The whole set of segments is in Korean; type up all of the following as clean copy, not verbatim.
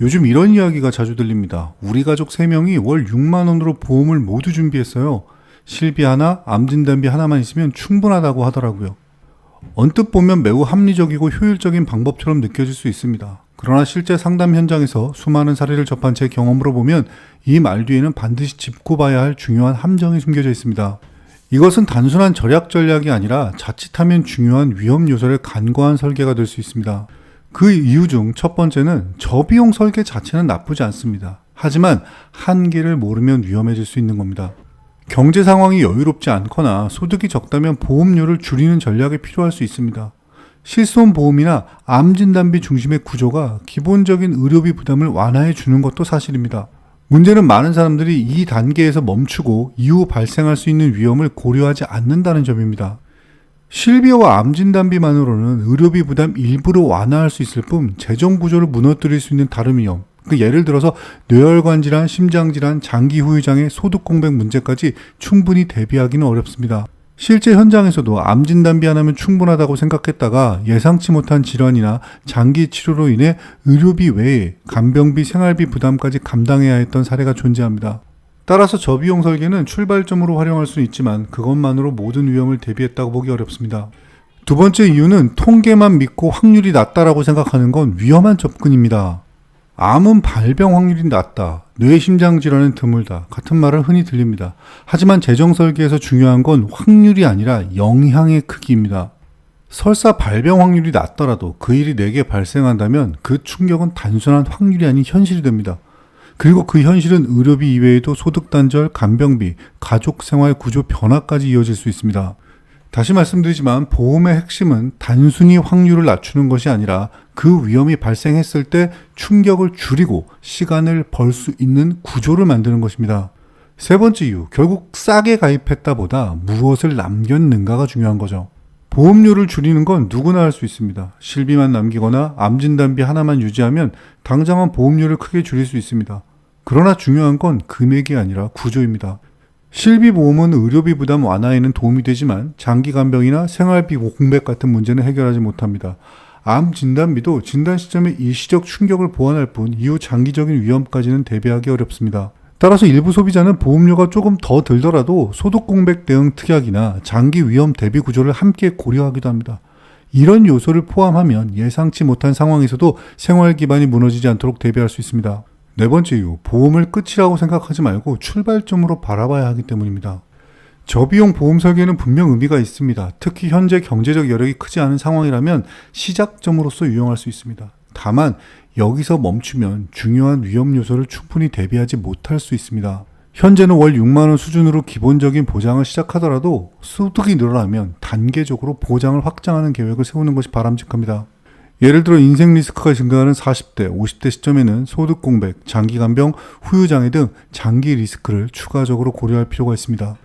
요즘 이런 이야기가 자주 들립니다. 우리 가족 3명이 월 6만 원으로 보험을 모두 준비했어요. 실비 하나, 암진단비 하나만 있으면 충분하다고 하더라고요. 언뜻 보면 매우 합리적이고 효율적인 방법처럼 느껴질 수 있습니다. 그러나 실제 상담 현장에서 수많은 사례를 접한 제 경험으로 보면 이 말 뒤에는 반드시 짚고 봐야 할 중요한 함정이 숨겨져 있습니다. 이것은 단순한 절약 전략이 아니라 자칫하면 중요한 위험 요소를 간과한 설계가 될 수 있습니다. 그 이유 중 첫 번째는 저비용 설계 자체는 나쁘지 않습니다. 하지만 한계를 모르면 위험해질 수 있는 겁니다. 경제 상황이 여유롭지 않거나 소득이 적다면 보험료를 줄이는 전략이 필요할 수 있습니다. 실손 보험이나 암진단비 중심의 구조가 기본적인 의료비 부담을 완화해 주는 것도 사실입니다. 문제는 많은 사람들이 이 단계에서 멈추고 이후 발생할 수 있는 위험을 고려하지 않는다는 점입니다. 실비와 암진단비만으로는 의료비 부담 일부를 완화할 수 있을 뿐 재정 구조를 무너뜨릴 수 있는 다른 위험, 예를 들어서 뇌혈관 질환, 심장 질환, 장기 후유장애, 소득 공백 문제까지 충분히 대비하기는 어렵습니다. 실제 현장에서도 암진단비 하나면 충분하다고 생각했다가 예상치 못한 질환이나 장기 치료로 인해 의료비 외에 간병비, 생활비 부담까지 감당해야 했던 사례가 존재합니다. 따라서 저비용 설계는 출발점으로 활용할 수는 있지만 그것만으로 모든 위험을 대비했다고 보기 어렵습니다. 두 번째 이유는 통계만 믿고 확률이 낮다라고 생각하는 건 위험한 접근입니다. 암은 발병 확률이 낮다, 뇌심장질환은 드물다 같은 말을 흔히 들립니다. 하지만 재정 설계에서 중요한 건 확률이 아니라 영향의 크기입니다. 설사 발병 확률이 낮더라도 그 일이 내게 발생한다면 그 충격은 단순한 확률이 아닌 현실이 됩니다. 그리고 그 현실은 의료비 이외에도 소득 단절, 간병비, 가족 생활 구조 변화까지 이어질 수 있습니다. 다시 말씀드리지만 보험의 핵심은 단순히 확률을 낮추는 것이 아니라 그 위험이 발생했을 때 충격을 줄이고 시간을 벌 수 있는 구조를 만드는 것입니다. 세 번째 이유, 결국 싸게 가입했다 보다 무엇을 남겼는가가 중요한 거죠. 보험료를 줄이는 건 누구나 할 수 있습니다. 실비만 남기거나 암진단비 하나만 유지하면 당장은 보험료를 크게 줄일 수 있습니다. 그러나 중요한 건 금액이 아니라 구조입니다. 실비보험은 의료비 부담 완화에는 도움이 되지만 장기 간병이나 생활비 공백 같은 문제는 해결하지 못합니다. 암 진단비도 진단 시점의 일시적 충격을 보완할 뿐 이후 장기적인 위험까지는 대비하기 어렵습니다. 따라서 일부 소비자는 보험료가 조금 더 들더라도 소득 공백 대응 특약이나 장기 위험 대비 구조를 함께 고려하기도 합니다. 이런 요소를 포함하면 예상치 못한 상황에서도 생활 기반이 무너지지 않도록 대비할 수 있습니다. 네 번째 이유, 보험을 끝이라고 생각하지 말고 출발점으로 바라봐야 하기 때문입니다. 저비용 보험 설계는 분명 의미가 있습니다. 특히 현재 경제적 여력이 크지 않은 상황이라면 시작점으로서 유용할 수 있습니다. 다만 여기서 멈추면 중요한 위험 요소를 충분히 대비하지 못할 수 있습니다. 현재는 월 6만 원 수준으로 기본적인 보장을 시작하더라도 소득이 늘어나면 단계적으로 보장을 확장하는 계획을 세우는 것이 바람직합니다. 예를 들어 인생 리스크가 증가하는 40대, 50대 시점에는 소득 공백, 장기 간병, 후유장애 등 장기 리스크를 추가적으로 고려할 필요가 있습니다.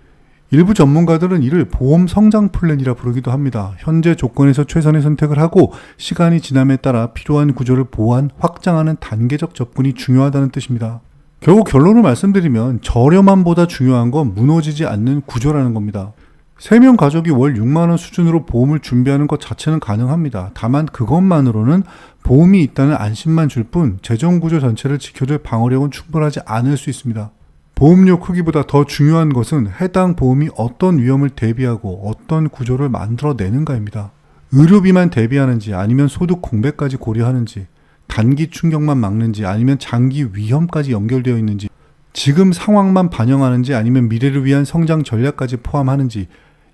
일부 전문가들은 이를 보험 성장 플랜이라 부르기도 합니다. 현재 조건에서 최선의 선택을 하고 시간이 지남에 따라 필요한 구조를 보완, 확장하는 단계적 접근이 중요하다는 뜻입니다. 결국 결론을 말씀드리면 저렴함보다 중요한 건 무너지지 않는 구조라는 겁니다. 3명 가족이 월 6만 원 수준으로 보험을 준비하는 것 자체는 가능합니다. 다만 그것만으로는 보험이 있다는 안심만 줄 뿐 재정 구조 전체를 지켜줄 방어력은 충분하지 않을 수 있습니다. 보험료 크기보다 더 중요한 것은 해당 보험이 어떤 위험을 대비하고 어떤 구조를 만들어내는가입니다. 의료비만 대비하는지 아니면 소득 공백까지 고려하는지, 단기 충격만 막는지 아니면 장기 위험까지 연결되어 있는지, 지금 상황만 반영하는지 아니면 미래를 위한 성장 전략까지 포함하는지,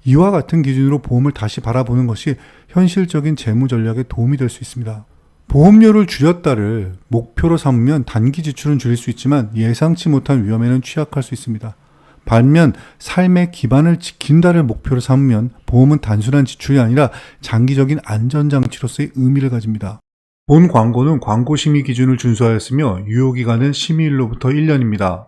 이와 같은 기준으로 보험을 다시 바라보는 것이 현실적인 재무 전략에 도움이 될 수 있습니다. 보험료를 줄였다를 목표로 삼으면 단기 지출은 줄일 수 있지만 예상치 못한 위험에는 취약할 수 있습니다. 반면 삶의 기반을 지킨다를 목표로 삼으면 보험은 단순한 지출이 아니라 장기적인 안전장치로서의 의미를 가집니다. 본 광고는 광고 심의 기준을 준수하였으며 유효기간은 심의일로부터 1년입니다.